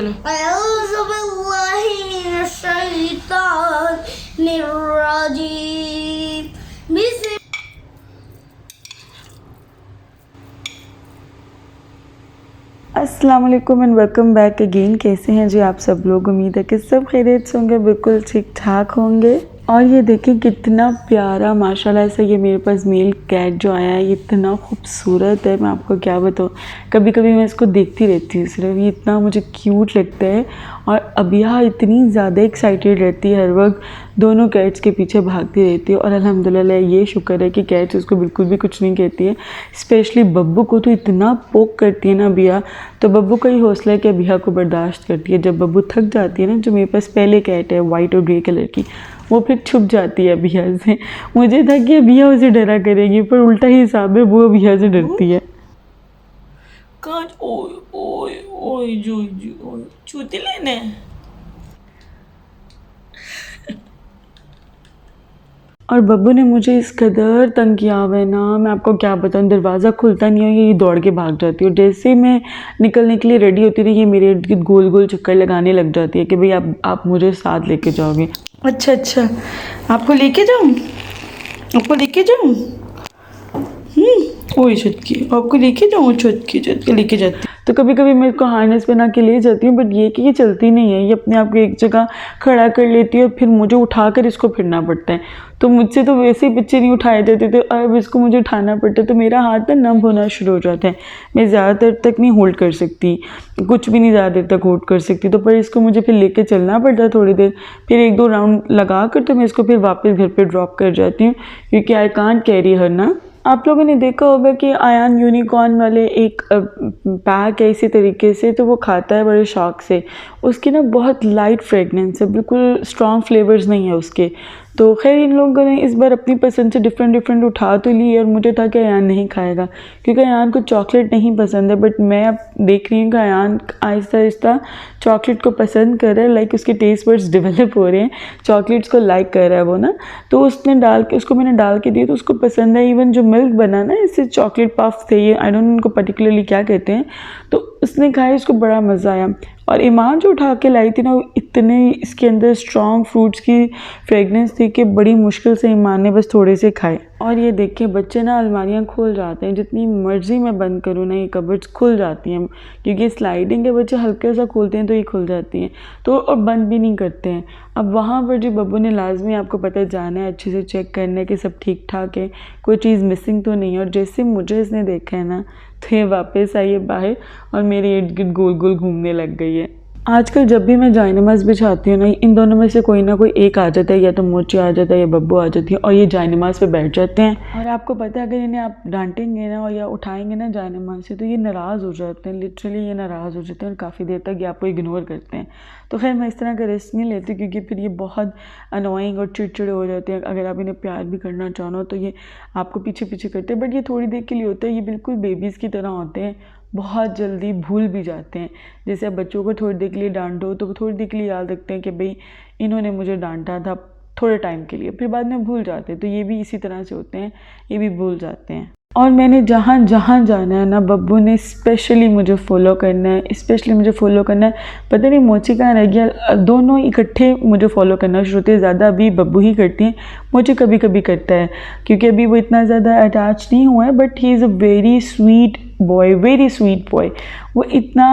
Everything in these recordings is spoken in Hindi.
अऊज़ु बिल्लाहि मिनश्शैतानिर्रजीम। अस्सलाम वालेकुम एंड वेलकम बैक अगेन। कैसे हैं जी आप सब लोग? उम्मीद है कि सब खैरियत से होंगे, बिल्कुल ठीक ठाक होंगे। और ये देखिए कितना प्यारा माशाल्लाह से ये मेरे पास मेल कैट जो आया है, ये इतना खूबसूरत है, मैं आपको क्या बताऊँ। कभी कभी मैं इसको देखती रहती हूँ सिर्फ, ये इतना मुझे क्यूट लगता है। और अबिया इतनी ज़्यादा एक्साइटेड रहती है, हर वक्त दोनों कैट्स के पीछे भागती रहती है। और अल्हम्दुलिल्लाह ये शुक्र है कि कैट्स उसको बिल्कुल भी कुछ नहीं कहती है। स्पेशली बब्बू को तो इतना पोक करती है ना अबिया, तो बब्बू का ही हौसला है कि अबिया को बर्दाश्त करती है। जब बब्बू थक जाती है ना, जो मेरे पास पहले कैट है वाइट और ग्रे कलर की, वो फिर छुप जाती है अबिया से। मुझे था कि अबिया उसे डरा करेगी, पर उल्टा ही हिसाब है, वो अबिया से डरती है। कांच ओए ओए ओए जो चूती लेने और बब्बू ने मुझे इस कदर तंग किया हुआ है ना, मैं आपको क्या बताऊँ। दरवाज़ा खुलता नहीं है, ये दौड़ के भाग जाती है। और जैसे ही मैं निकलने के लिए रेडी होती रही, ये मेरे इर्द गिर्द गोल गोल चक्कर लगाने लग जाती है कि भाई आप मुझे साथ लेके जाओगे। अच्छा अच्छा, आपको लेके जाऊँ, आपको लेके जाऊँ। ओए छुटकी, आपको लेके जाऊँ, छुटकी लेके जाती। तो कभी कभी मैं इसको हार्नेस बना के ले जाती हूँ, बट ये कि ये चलती नहीं है, ये अपने आप को एक जगह खड़ा कर लेती है और फिर मुझे उठाकर इसको फिरना पड़ता है। तो मुझसे तो वैसे ही बच्चे नहीं उठाए जाते थे, अब इसको मुझे उठाना पड़ता है, तो मेरा हाथ ना नम होना शुरू हो जाता है। मैं ज़्यादा देर तक नहीं होल्ड कर सकती, कुछ भी नहीं ज़्यादा देर तक होल्ड कर सकती। तो पर इसको मुझे फिर लेके चलना पड़ता है थोड़ी देर, फिर एक दो राउंड लगा कर तो मैं इसको फिर वापस घर पर ड्रॉप कर जाती हूँ, क्योंकि आई कांट कैरी हर ना। आप लोगों ने देखा होगा कि आयान यूनिकॉर्न वाले एक पैक है इसी तरीके से, तो वो खाता है बड़े शौक से। उसकी ना बहुत लाइट फ्रेगनेंस है, बिल्कुल स्ट्रॉन्ग फ्लेवर्स नहीं है उसके। तो खैर इन लोगों ने इस बार अपनी पसंद से डिफरेंट उठा तो ली, और मुझे था कि अयान नहीं खाएगा, क्योंकि अयान को चॉकलेट नहीं पसंद है। बट मैं अब देख रही हूँ कि अयान आहिस्ता आहिस्ता चॉकलेट को पसंद कर रहा है, लाइक उसके टेस्ट बड्स डेवलप हो रहे हैं, चॉकलेट्स को लाइक कर रहा है वो ना। तो उसने डाल के, उसको मैंने डाल के दिए तो उसको पसंद है। इवन जो मिल्क बना ना, इससे चॉकलेट पफ थे ये, आई डोंट नो उनको पर्टिकुलरली क्या कहते हैं, तो उसने खाया, उसको बड़ा मज़ा आया। और ईमान जो उठा के लाई थी ना, इतने इसके अंदर स्ट्रॉन्ग फ्रूट्स की फ्रेगनेंस थी कि बड़ी मुश्किल से ईमान ने बस थोड़े से खाए। और ये देख के बच्चे ना अलमारियाँ खोल जाते हैं, जितनी मर्जी मैं बंद करूँ ना, ये कबर्ड्स खुल जाती हैं, क्योंकि स्लाइडिंग के बच्चे हल्का सा खोलते हैं तो ये खुल जाती हैं, तो और बंद भी नहीं करते हैं। अब वहाँ पर जो बब्बू ने लाजमी, आपको पता है, जाना है अच्छे से चेक करने कि सब ठीक ठाक है, कोई चीज़ मिसिंग तो नहीं है। और जैसे मुझे इसने देखा है ना, तो ये वापस आई है बाहर और मेरे इर्द गिर्द गोल गोल घूमने लग गई है। आजकल जब भी मैं जायनमाज़ बिछाती हूँ ना, इन दोनों में से कोई ना कोई एक आ जाता है, या तो मोची आ जाता है या बब्बू आ जाती है, और ये जायनमाज़ पे बैठ जाते हैं। और आपको पता है अगर इन्हें आप डांटेंगे ना और या उठाएंगे ना जायनमाज़ से, तो ये नाराज़ हो जाते हैं, लिटरली ये नाराज़ हो जाते हैं और काफ़ी देर तक ये आपको इग्नोर करते हैं। तो खैर मैं इस तरह का रिस्क नहीं लेती, क्योंकि फिर ये बहुत अनोइंग और चिड़चिड़े हो जाते हैं। अगर आप इन्हें प्यार भी करना चाहो तो ये आपको पीछे पीछे करते हैं, बट ये थोड़ी देर के लिए होता है, ये बिल्कुल बेबीज़ की तरह होते हैं, बहुत जल्दी भूल भी जाते हैं। जैसे आप बच्चों को थोड़ी देर के लिए डांट दो तो वो थोड़ी देर के लिए याद रखते हैं कि भाई इन्होंने मुझे डांटा था, थोड़े टाइम के लिए, फिर बाद में भूल जाते हैं। तो ये भी इसी तरह से होते हैं, ये भी भूल जाते हैं। और मैंने जहाँ जहाँ जाना है ना, बब्बू ने स्पेशली मुझे फॉलो करना है, स्पेशली मुझे फॉलो करना है। पता नहीं मोची कहाँ रह गया, दोनों इकट्ठे मुझे फॉलो करना शुरू होते हैं। ज़्यादा अभी बब्बू ही करती हैं, मोची कभी कभी करता है, क्योंकि अभी वो इतना ज़्यादा अटैच नहीं हुआ है। But he is a very sweet boy, very sweet boy. वो इतना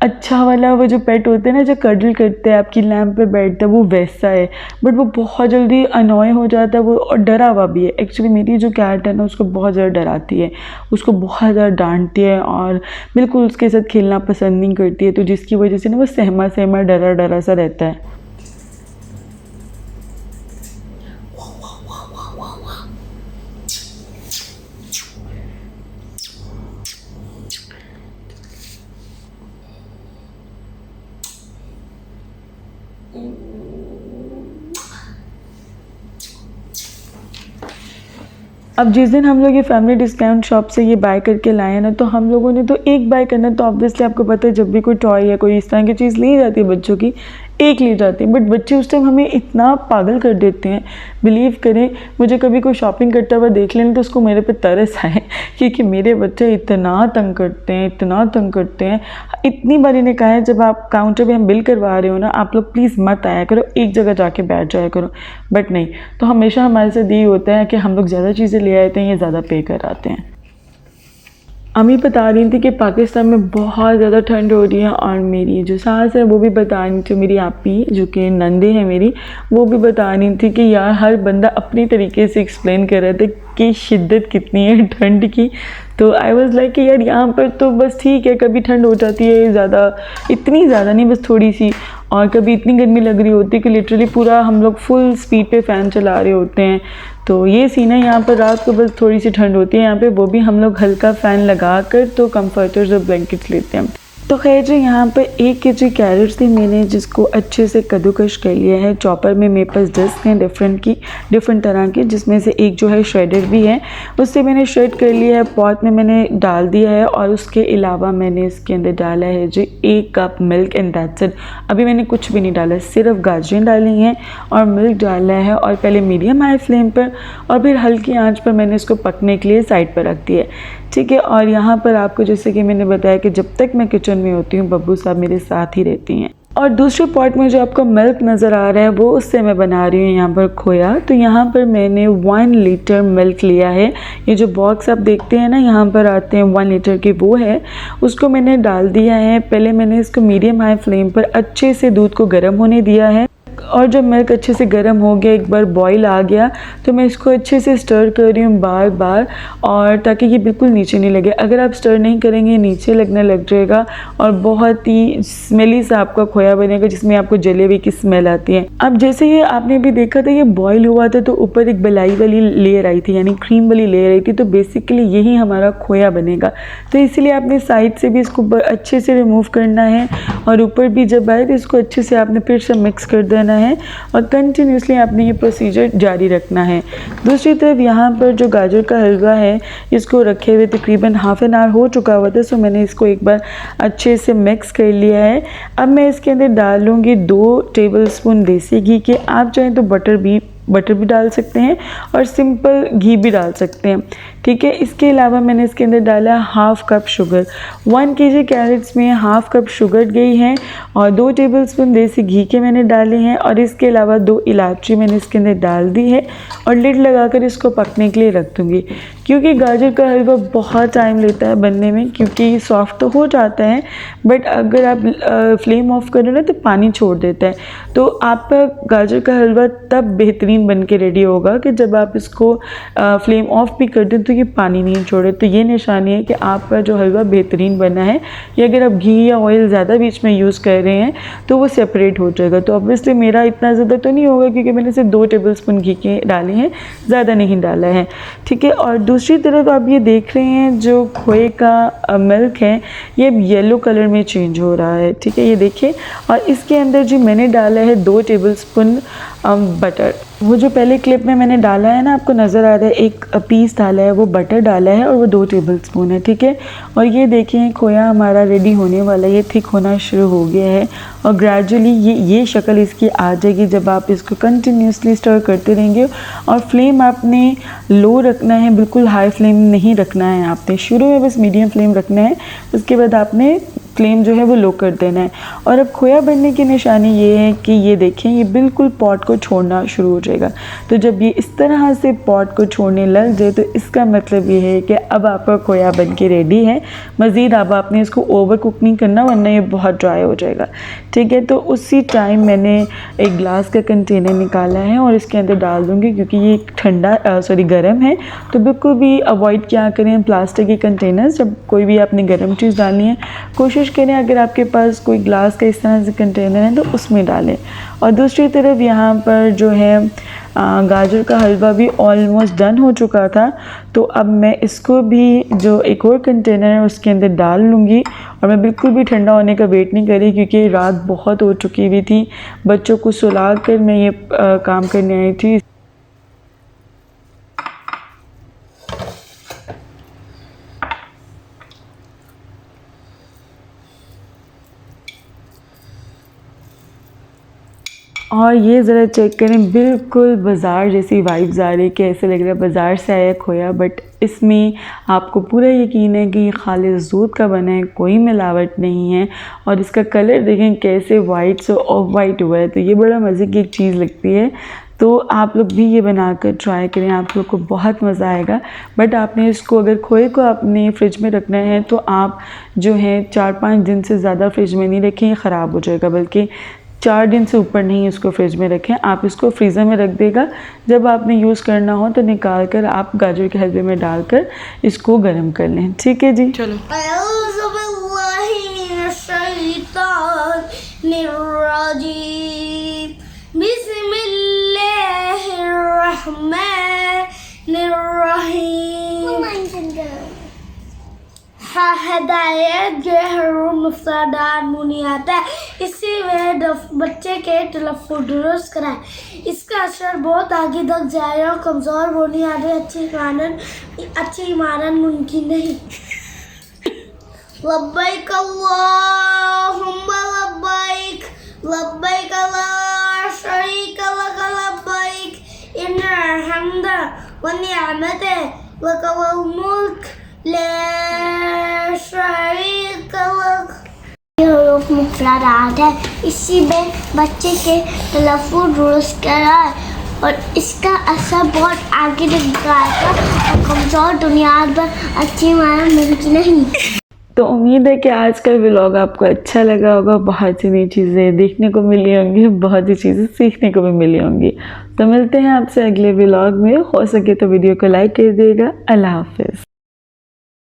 अच्छा वाला, वो जो पेट होते हैं ना, जो कडल करते हैं, आपकी लैम्प पे बैठता है, वो वैसा है। बट वो बहुत जल्दी अनॉय हो जाता है वो, और डरा हुआ भी है। एक्चुअली मेरी जो कैट है ना, उसको बहुत ज़्यादा डराती है, उसको बहुत ज़्यादा डांटती है और बिल्कुल उसके साथ खेलना पसंद नहीं करती है। तो जिसकी वजह से ना वो सहमा सहमा डरा डरा सा रहता है। अब जिस दिन हम लोग ये फैमिली डिस्काउंट शॉप से ये बाय करके लाए हैं ना, तो हम लोगों ने तो एक बाय करना, तो ऑब्वियसली आपको पता है जब भी कोई टॉय या कोई इस तरह की चीज़ ली जाती है बच्चों की, एक ले जाते हैं, बट बच्चे उस टाइम हमें इतना पागल कर देते हैं। बिलीव करें, मुझे कभी कोई शॉपिंग करता हुआ देख लें तो उसको मेरे पे तरस आए, क्योंकि मेरे बच्चे इतना तंग करते हैं, इतना तंग करते हैं। इतनी बार इन्हें कहा है जब आप काउंटर पे हम बिल करवा रहे हो ना, आप लोग प्लीज़ मत आया करो, एक जगह जाके बैठ जाया करो, बट नहीं। तो हमेशा हमारे साथ यही होता है कि हम लोग ज़्यादा चीज़ें ले आते हैं या ज़्यादा पे कर आते हैं। अम्मी बता रही थी कि पाकिस्तान में बहुत ज़्यादा ठंड हो रही है, और मेरी जो सास है वो भी बता रही थी, मेरी आपी जो कि नंदे हैं मेरी, वो भी बता रही थी कि यार हर बंदा अपनी तरीके से एक्सप्लेन कर रहे थे कि शिद्दत कितनी है ठंड की। तो आई वाज लाइक कि यार यहाँ पर तो बस ठीक है, कभी ठंड हो जाती है ज़्यादा, इतनी ज़्यादा नहीं, बस थोड़ी सी, और कभी इतनी गर्मी लग रही होती है कि लिटरली पूरा हम लोग फुल स्पीड पे फ़ैन चला रहे होते हैं। तो ये सीन है, यहाँ पर रात को बस थोड़ी सी ठंड होती है यहाँ पे, वो भी हम लोग हल्का फ़ैन लगा कर तो कंफर्टर्स और ब्लैंकेट्स लेते हैं। तो खैर जी, यहाँ पर 1 kg कैरेट्स थी, मैंने जिसको अच्छे से कद्दूकश कर लिया है चॉपर में। मेरे पास डिस्क हैं डिफरेंट तरह के, जिसमें से एक जो है श्रेडर भी है, उससे मैंने श्रेड कर लिया है। पॉट में मैंने डाल दिया है, और उसके अलावा मैंने इसके अंदर डाला है जी 1 cup milk, and that's it. अभी मैंने कुछ भी नहीं डाला, सिर्फ गाजरें डाली हैं और मिल्क डाला है, और पहले मीडियम हाई फ्लेम पर और फिर हल्की आंच पर मैंने इसको पकने के लिए साइड पर रख दिया है, ठीक है। और यहाँ पर आपको जैसे कि मैंने बताया कि जब तक मैं किचन में होती हूँ बब्बू साहब मेरे साथ ही रहती हैं। और दूसरे पॉट में जो आपको मिल्क नज़र आ रहा है वो उससे मैं बना रही हूँ यहाँ पर खोया। तो यहाँ पर मैंने 1 लीटर मिल्क लिया है, ये जो बॉक्स आप देखते हैं ना यहाँ पर आते हैं 1 लीटर के, वो है, उसको मैंने डाल दिया है। पहले मैंने इसको मीडियम हाई फ्लेम पर अच्छे से दूध को गर्म होने दिया है, और जब मिल्क अच्छे से गर्म हो गया, एक बार बॉईल आ गया, तो मैं इसको अच्छे से स्टर कर रही हूँ बार बार, और ताकि ये बिल्कुल नीचे नहीं लगे। अगर आप स्टर नहीं करेंगे नीचे लगने लग जाएगा, और बहुत ही स्मेली सा आपका खोया बनेगा जिसमें आपको जलेबी की स्मेल आती है। अब जैसे ये आपने भी देखा था, ये बॉईल हुआ था तो ऊपर एक बलाई वाली लेयर आई थी, यानी क्रीम वाली लेयर आई थी, तो बेसिकली यही हमारा खोया बनेगा। तो इसीलिए आपने साइड से भी इसको अच्छे से रिमूव करना है, और ऊपर भी जब आए तो इसको अच्छे से आपने फिर से मिक्स कर देना है, और कंटिन्यूसली आपने ये प्रोसीजर जारी रखना है। दूसरी तरफ यहाँ पर जो गाजर का हलवा है, इसको रखे हुए तकरीबन हाफ एन आवर हो चुका हुआ था, सो मैंने इसको एक बार अच्छे से मिक्स कर लिया है। अब मैं इसके अंदर डालूँगी 2 टेबलस्पून देसी घी के, आप चाहें तो बटर भी डाल सकते हैं, और सिंपल घी भी डाल सकते हैं, ठीक है। इसके अलावा मैंने इसके अंदर डाला है half cup sugar. 1 kg carrots में हाफ़ कप शुगर गई है, और 2 टेबलस्पून देसी घी के मैंने डाले हैं, और इसके अलावा 2 इलायची मैंने इसके अंदर डाल दी है, और लिड लगाकर इसको पकने के लिए रख दूँगी। क्योंकि गाजर का हलवा बहुत टाइम लेता है बनने में, क्योंकि सॉफ्ट तो हो जाता है, बट अगर आप फ्लेम ऑफ करो ना तो पानी छोड़ देता है। तो आपका गाजर का हलवा तब बेहतरीन बन के रेडी होगा कि जब आप इसको फ्लेम ऑफ भी कर दें तो ये पानी नहीं छोड़े। तो ये निशानी है कि आपका जो हलवा बेहतरीन बना है। या अगर आप घी या ऑयल ज़्यादा बीच में यूज़ कर रहे हैं तो वो सेपरेट हो जाएगा। तो ऑब्वियसली मेरा इतना ज़्यादा तो नहीं होगा, क्योंकि मैंने सिर्फ 2 टेबलस्पून घी के डाले हैं, ज़्यादा नहीं डाला है, ठीक है। और दूसरी तरफ आप ये देख रहे हैं जो खोए का मिल्क है ये येलो कलर में चेंज हो रहा है, ठीक है, ये देखिए। और इसके अंदर जो मैंने डाला है 2 टेबलस्पून बटर। वो जो पहले क्लिप में मैंने डाला है ना, आपको नज़र आ रहा है, एक पीस डाला है, वो बटर डाला है, और वो 2 टेबलस्पून है, ठीक है। और ये देखिए खोया हमारा रेडी होने वाला है, ये थिक होना शुरू हो गया है, और ग्रेजुअली ये शक्ल इसकी आ जाएगी जब आप इसको कंटिन्यूसली स्टर करते रहेंगे। और फ्लेम आपने लो रखना है, बिल्कुल हाई फ्लेम नहीं रखना है आपने, शुरू में बस मीडियम फ्लेम रखना है, उसके बाद आपने फ्लेम जो है वो लो कर देना है। और अब खोया बनने की निशानी ये है कि ये देखें, ये बिल्कुल पॉट को छोड़ना शुरू हो जाएगा। तो जब ये इस तरह से पॉट को छोड़ने लग जाए तो इसका मतलब ये है कि अब आपका खोया बन के रेडी है। मज़ीद अब आपने इसको ओवर कुक नहीं करना, वरना ये बहुत ड्राई हो जाएगा, ठीक है। तो उसी टाइम मैंने एक ग्लास का कंटेनर निकाला है और इसके अंदर डाल दूँगी, क्योंकि ये गर्म है, तो बिल्कुल भी अवॉइड क्या करें प्लास्टिक के कंटेनर्स। जब कोई भी आपने गर्म चीज़ डालनी है कोशिश करें अगर आपके पास कोई ग्लास का इस तरह से कंटेनर है तो उसमें डालें। और दूसरी तरफ यहाँ पर जो है गाजर का हलवा भी ऑलमोस्ट डन हो चुका था, तो अब मैं इसको भी जो एक और कंटेनर है उसके अंदर डाल लूँगी। और मैं बिल्कुल भी ठंडा होने का वेट नहीं करी, क्योंकि रात बहुत हो चुकी हुई थी, बच्चों को सुला कर मैं ये काम करने आई थी। और ये ज़रा चेक करें, बिल्कुल बाज़ार जैसी वाइब्स आ रही, कि ऐसे लग रहा है बाज़ार से आया खोया, बट इसमें आपको पूरा यकीन है कि ये खालिस दूध का बना है, कोई मिलावट नहीं है। और इसका कलर देखें कैसे वाइट से ऑफ वाइट हुआ है, तो ये बड़ा मज़े की एक चीज़ लगती है। तो आप लोग भी ये बनाकर ट्राई करें, आप लोग को बहुत मज़ा आएगा। बट आपने इसको, अगर खोए को आपने फ्रिज में रखना है तो आप जो है 4-5 दिन से ज़्यादा फ्रिज में नहीं रखें, ख़राब हो जाएगा। बल्कि 4 दिन से ऊपर नहीं इसको फ्रिज में रखें, आप इसको फ्रीज़र में रख देगा। जब आपने यूज़ करना हो तो निकाल कर आप गाजर के हलवे में डालकर इसको गर्म कर लें। ठीक है जी, चलो। हदायत मुफ्तादार मुनियात है, इसी में बच्चे के तलफ़्फ़ुज़ दुरुस्त कराएं। इसका असर बहुत आगे तक जाएगा। कमज़ोर बुनियादें अच्छी इमारत मुमकिन नहीं। लब्बैक अल्लाहुम्मा लब्बैक, लब्बैक ला शरीक लक लब्बैक, इन्नल हम्दा व निअमत लक वल मुल्क ला शरीक लक। ये हुरूफ मुफ़्रदात है, इसी में बच्चे के तलफ़्फ़ुज़ दुरुस्त कराएं और इसका असर बहुत आगे तक जाएगा और कमज़ोर बुनियाद पर अच्छी इमारत मुमकिन नहीं। तो उम्मीद है कि आज का व्लॉग आपको अच्छा लगा होगा। बहुत सी नई चीज़ें देखने को मिली होंगी, बहुत सी चीज़ें सीखने को भी मिली होंगी। तो मिलते हैं आपसे अगले व्लॉग में। हो सके तो वीडियो को लाइक कर दिएगा। अल्लाह हाफ़िज़।